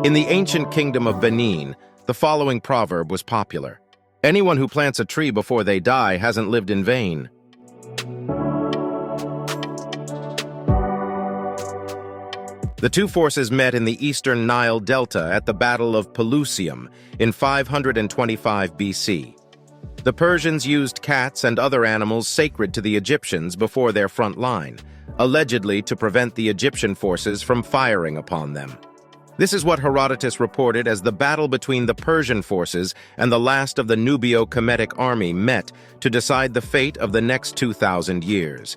In the ancient kingdom of Benin, the following proverb was popular: "Anyone who plants a tree before they die hasn't lived in vain." The two forces met in the eastern Nile Delta at the Battle of Pelusium in 525 BC. The Persians used cats and other animals sacred to the Egyptians before their front line, allegedly to prevent the Egyptian forces from firing upon them. This is what Herodotus reported as the battle between the Persian forces and the last of the Nubio-Kemetic army met to decide the fate of the next 2,000 years.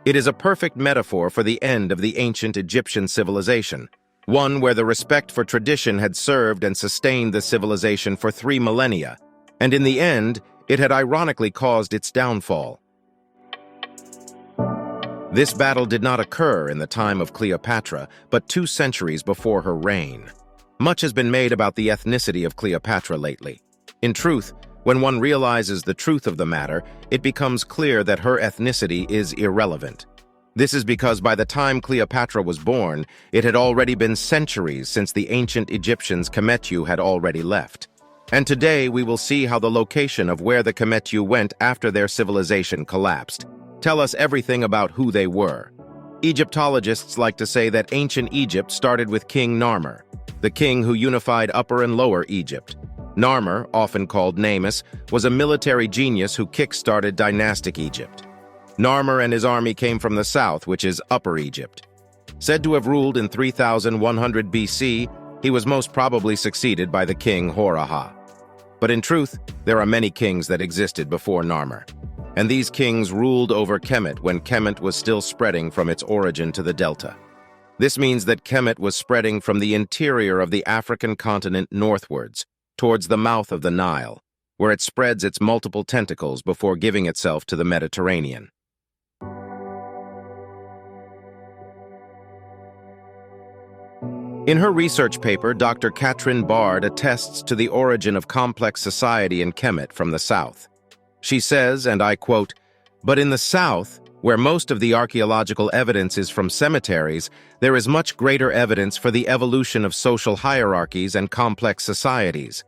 It is a perfect metaphor for the end of the ancient Egyptian civilization, one where the respect for tradition had served and sustained the civilization for 3 millennia, and in the end, it had ironically caused its downfall. This battle did not occur in the time of Cleopatra, but 2 centuries before her reign. Much has been made about the ethnicity of Cleopatra lately. In truth, when one realizes the truth of the matter, it becomes clear that her ethnicity is irrelevant. This is because by the time Cleopatra was born, it had already been centuries since the ancient Egyptians Kometu had already left. And today we will see how the location of where the Kometu went after their civilization collapsed tell us everything about who they were. Egyptologists like to say that ancient Egypt started with King Narmer, the king who unified Upper and Lower Egypt. Narmer, often called Namus, was a military genius who kick-started dynastic Egypt. Narmer and his army came from the south, which is Upper Egypt. Said to have ruled in 3100 BC, he was most probably succeeded by the king Horaha. But in truth, there are many kings that existed before Narmer, and these kings ruled over Kemet when Kemet was still spreading from its origin to the delta. This means that Kemet was spreading from the interior of the African continent northwards, towards the mouth of the Nile, where it spreads its multiple tentacles before giving itself to the Mediterranean. In her research paper, Dr. Katrin Bard attests to the origin of complex society in Kemet from the south. She says, and I quote, "But in the south, where most of the archaeological evidence is from cemeteries, there is much greater evidence for the evolution of social hierarchies and complex societies.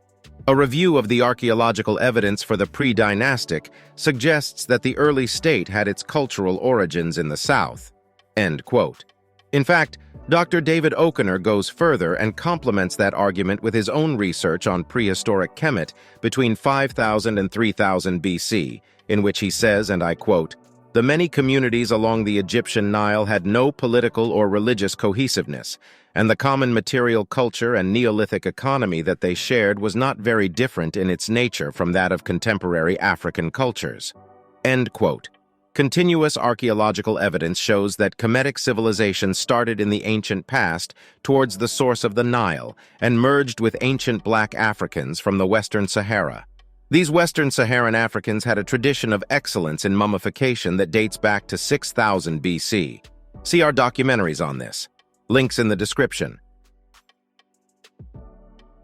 A review of the archaeological evidence for the pre-dynastic suggests that the early state had its cultural origins in the south." End quote. In fact, Dr. David Okener goes further and complements that argument with his own research on prehistoric Kemet between 5000 and 3000 BC, in which he says, and I quote, "The many communities along the Egyptian Nile had no political or religious cohesiveness, and the common material culture and Neolithic economy that they shared was not very different in its nature from that of contemporary African cultures." End quote. Continuous archaeological evidence shows that Kemetic civilization started in the ancient past towards the source of the Nile and merged with ancient black Africans from the Western Sahara. These Western Saharan Africans had a tradition of excellence in mummification that dates back to 6000 BC. See our documentaries on this. Links in the description.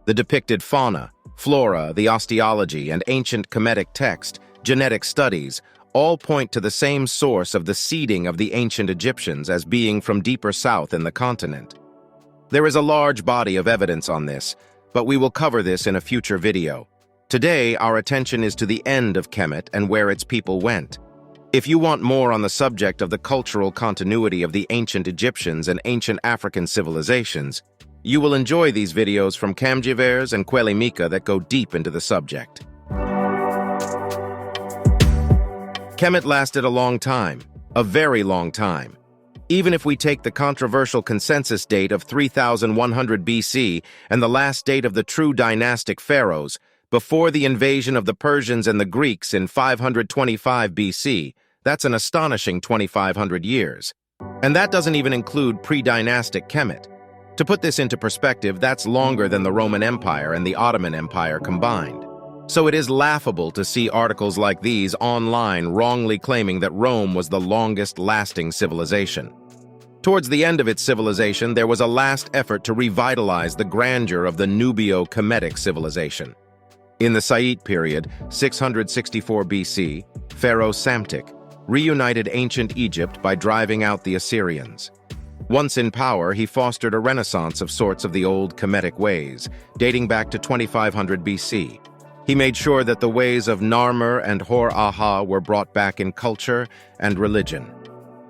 The depicted fauna, flora, the osteology, and ancient Kemetic text, genetic studies, all point to the same source of the seeding of the ancient Egyptians as being from deeper south in the continent. There is a large body of evidence on this, but we will cover this in a future video. Today, our attention is to the end of Kemet and where its people went. If you want more on the subject of the cultural continuity of the ancient Egyptians and ancient African civilizations, you will enjoy these videos from Kamjivers and Quelimika that go deep into the subject. Kemet lasted a long time, a very long time. Even if we take the controversial consensus date of 3100 BC and the last date of the true dynastic pharaohs, before the invasion of the Persians and the Greeks in 525 BC, that's an astonishing 2,500 years. And that doesn't even include pre-dynastic Kemet. To put this into perspective, that's longer than the Roman Empire and the Ottoman Empire combined. So it is laughable to see articles like these online wrongly claiming that Rome was the longest-lasting civilization. Towards the end of its civilization, there was a last effort to revitalize the grandeur of the Nubio-Kemetic civilization. In the Said period, 664 BC, Pharaoh Psamtik reunited ancient Egypt by driving out the Assyrians. Once in power, he fostered a renaissance of sorts of the old Kemetic ways, dating back to 2500 BC. He made sure that the ways of Narmer and Hor-Aha were brought back in culture and religion.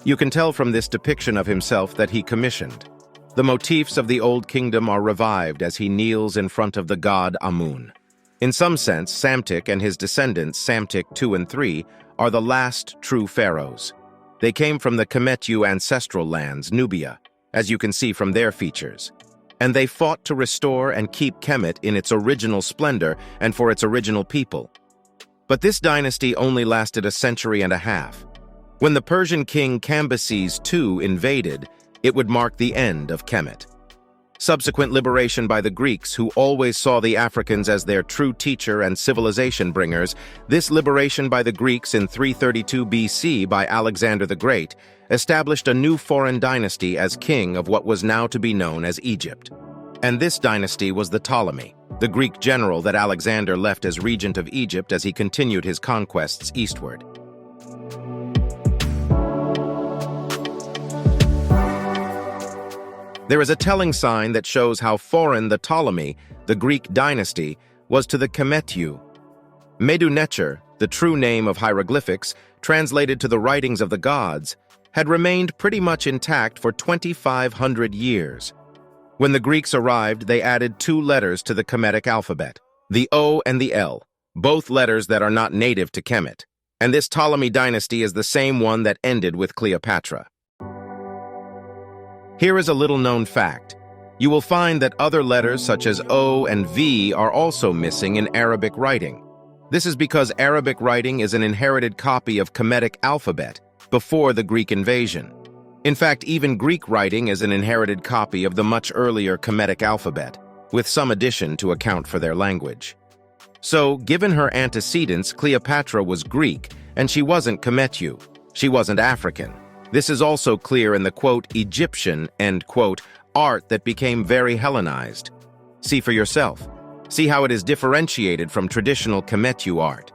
You can tell from this depiction of himself that he commissioned. The motifs of the Old Kingdom are revived as he kneels in front of the god Amun. In some sense, Psamtik and his descendants, Psamtik II and III, are the last true pharaohs. They came from the Kometu ancestral lands, Nubia, as you can see from their features. And they fought to restore and keep Kemet in its original splendor and for its original people. But this dynasty only lasted a century and a half. When the Persian king Cambyses II invaded, it would mark the end of Kemet. Subsequent liberation by the Greeks, who always saw the Africans as their true teacher and civilization bringers, this liberation by the Greeks in 332 BC by Alexander the Great established a new foreign dynasty as king of what was now to be known as Egypt. And this dynasty was the Ptolemy, the Greek general that Alexander left as regent of Egypt as he continued his conquests eastward. There is a telling sign that shows how foreign the Ptolemy, the Greek dynasty, was to the Kometu. Medu-Necher, the true name of hieroglyphics, translated to the writings of the gods, had remained pretty much intact for 2,500 years. When the Greeks arrived, they added 2 letters to the Kemetic alphabet, the O and the L, both letters that are not native to Kemet. And this Ptolemy dynasty is the same one that ended with Cleopatra. Here is a little-known fact. You will find that other letters such as O and V are also missing in Arabic writing. This is because Arabic writing is an inherited copy of Kemetic alphabet before the Greek invasion. In fact, even Greek writing is an inherited copy of the much earlier Kemetic alphabet, with some addition to account for their language. So, given her antecedents, Cleopatra was Greek, and she wasn't Kometu. She wasn't African. This is also clear in the, quote, Egyptian, end quote, art that became very Hellenized. See for yourself. See how it is differentiated from traditional Kometu art.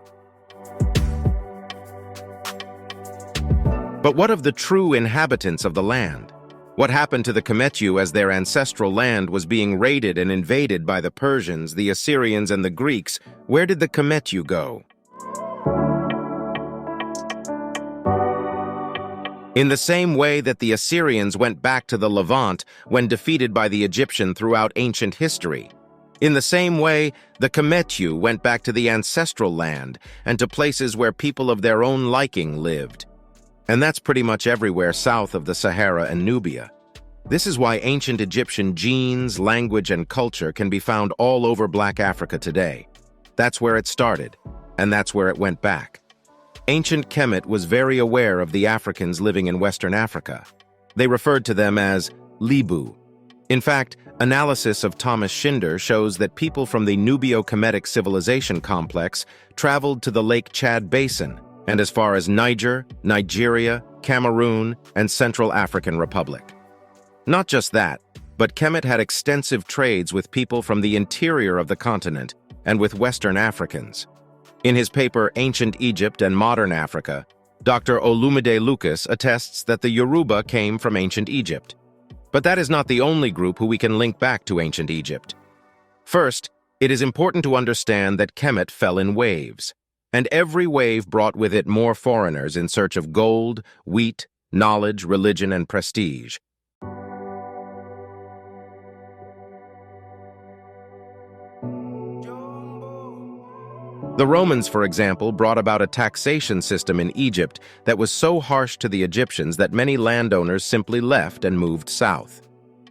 But what of the true inhabitants of the land? What happened to the Kometu as their ancestral land was being raided and invaded by the Persians, the Assyrians, and the Greeks? Where did the Kometu go? In the same way that the Assyrians went back to the Levant when defeated by the Egyptian throughout ancient history, in the same way, the Kometu went back to the ancestral land and to places where people of their own liking lived. And that's pretty much everywhere south of the Sahara and Nubia. This is why ancient Egyptian genes, language, and culture can be found all over Black Africa today. That's where it started, and that's where it went back. Ancient Kemet was very aware of the Africans living in Western Africa. They referred to them as Libu. In fact, analysis of Thomas Schinder shows that people from the Nubio-Kemetic civilization complex traveled to the Lake Chad Basin and as far as Niger, Nigeria, Cameroon, and Central African Republic. Not just that, but Kemet had extensive trades with people from the interior of the continent and with Western Africans. In his paper Ancient Egypt and Modern Africa, Dr. Olumide Lucas attests that the Yoruba came from ancient Egypt. But that is not the only group who we can link back to ancient Egypt. First, it is important to understand that Kemet fell in waves, and every wave brought with it more foreigners in search of gold, wheat, knowledge, religion, and prestige. The Romans, for example, brought about a taxation system in Egypt that was so harsh to the Egyptians that many landowners simply left and moved south.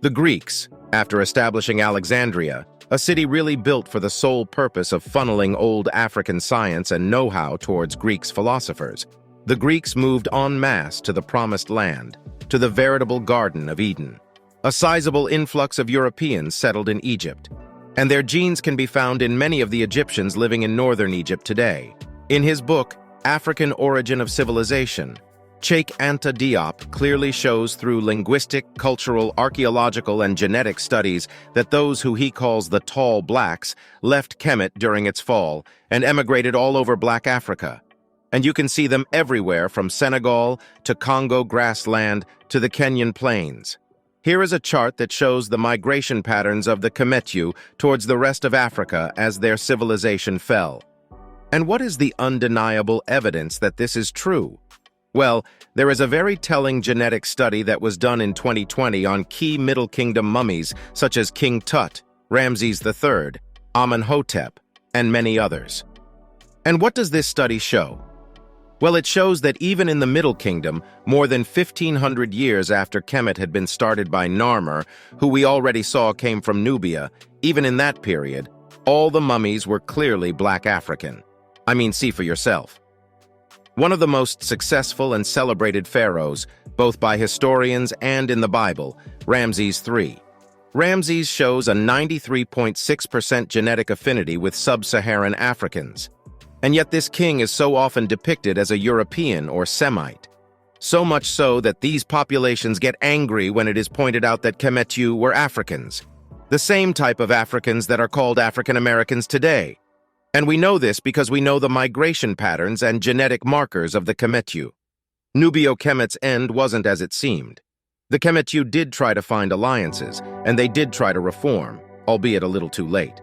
The Greeks, after establishing Alexandria, a city really built for the sole purpose of funneling old African science and know-how towards Greeks' philosophers, the Greeks moved en masse to the Promised Land, to the veritable Garden of Eden. A sizable influx of Europeans settled in Egypt, and their genes can be found in many of the Egyptians living in northern Egypt today. In his book, African Origin of Civilization, Cheikh Anta Diop clearly shows through linguistic, cultural, archaeological, and genetic studies that those who he calls the tall blacks left Kemet during its fall and emigrated all over Black Africa. And you can see them everywhere from Senegal to Congo grassland to the Kenyan plains. Here is a chart that shows the migration patterns of the Kometu towards the rest of Africa as their civilization fell. And what is the undeniable evidence that this is true? Well, there is a very telling genetic study that was done in 2020 on key Middle Kingdom mummies such as King Tut, Ramses III, Amenhotep, and many others. And what does this study show? Well, it shows that even in the Middle Kingdom, more than 1,500 years after Kemet had been started by Narmer, who we already saw came from Nubia, even in that period, all the mummies were clearly Black African. I mean, see for yourself. One of the most successful and celebrated pharaohs, both by historians and in the Bible, Ramses III. Ramses shows a 93.6% genetic affinity with sub-Saharan Africans. And yet this king is so often depicted as a European or Semite. So much so that these populations get angry when it is pointed out that Kometu were Africans, the same type of Africans that are called African Americans today. And we know this because we know the migration patterns and genetic markers of the Kometu. Nubio-Kemet's end wasn't as it seemed. The Kometu did try to find alliances, and they did try to reform, albeit a little too late.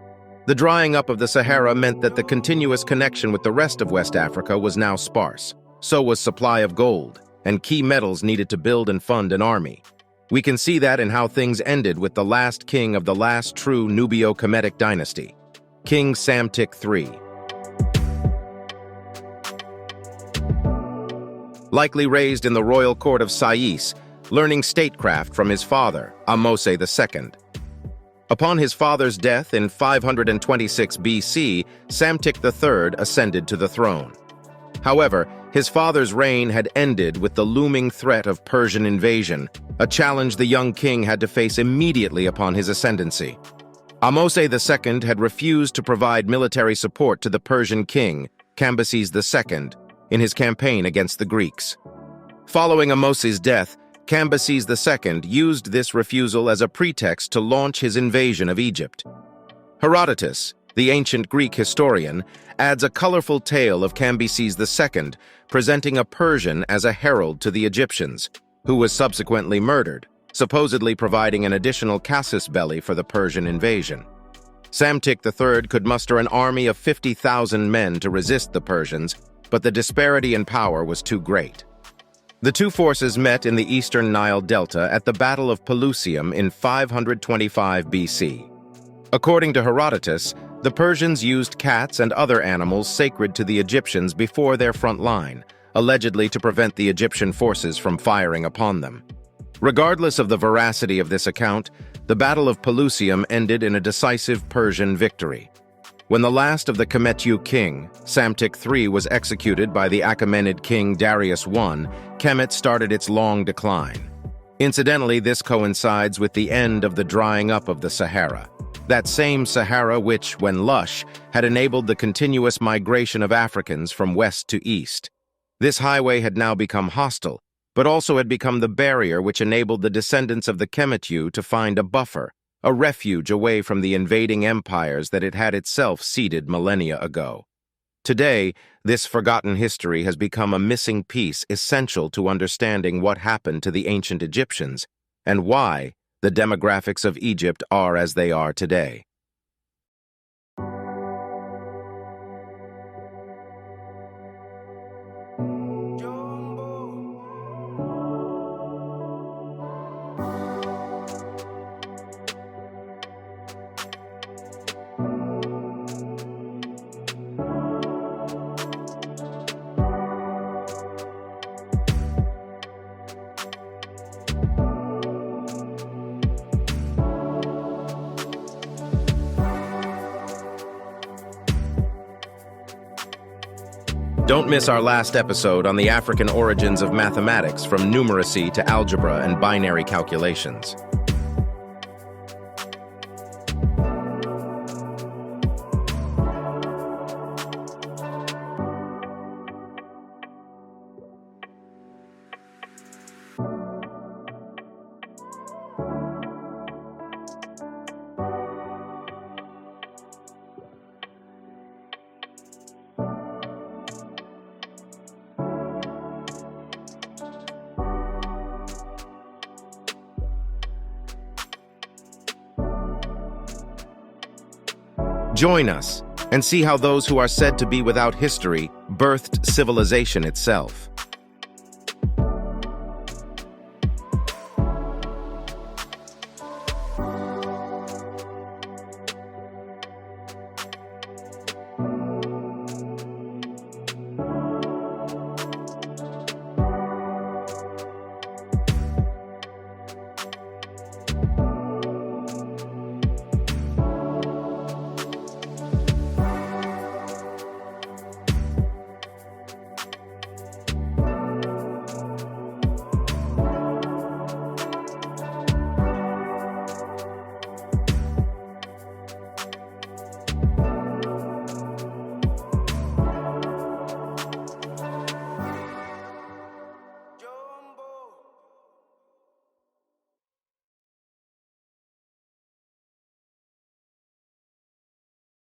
The drying up of the Sahara meant that the continuous connection with the rest of West Africa was now sparse. So was supply of gold, and key metals needed to build and fund an army. We can see that in how things ended with the last king of the last true Nubio-Kemetic dynasty, King Psamtik III. Likely raised in the royal court of Sais, learning statecraft from his father, Ahmose II. Upon his father's death in 526 BC, Psamtik III ascended to the throne. However, his father's reign had ended with the looming threat of Persian invasion, a challenge the young king had to face immediately upon his ascendancy. Ahmose II had refused to provide military support to the Persian king, Cambyses II, in his campaign against the Greeks. Following Ahmose's death, Cambyses II used this refusal as a pretext to launch his invasion of Egypt. Herodotus, the ancient Greek historian, adds a colorful tale of Cambyses II presenting a Persian as a herald to the Egyptians, who was subsequently murdered, supposedly providing an additional casus belli for the Persian invasion. Psamtik III could muster an army of 50,000 men to resist the Persians, but the disparity in power was too great. The two forces met in the eastern Nile Delta at the Battle of Pelusium in 525 BC. According to Herodotus, the Persians used cats and other animals sacred to the Egyptians before their front line, allegedly to prevent the Egyptian forces from firing upon them. Regardless of the veracity of this account, the Battle of Pelusium ended in a decisive Persian victory. When the last of the Kometu king, Psamtik III, was executed by the Achaemenid king Darius I, Kemet started its long decline. Incidentally, this coincides with the end of the drying up of the Sahara. That same Sahara which, when lush, had enabled the continuous migration of Africans from west to east. This highway had now become hostile, but also had become the barrier which enabled the descendants of the Kometu to find a buffer, a refuge away from the invading empires that it had itself seeded millennia ago. Today, this forgotten history has become a missing piece essential to understanding what happened to the ancient Egyptians and why the demographics of Egypt are as they are today. Don't miss our last episode on the African origins of mathematics, from numeracy to algebra and binary calculations. Join us and see how those who are said to be without history birthed civilization itself.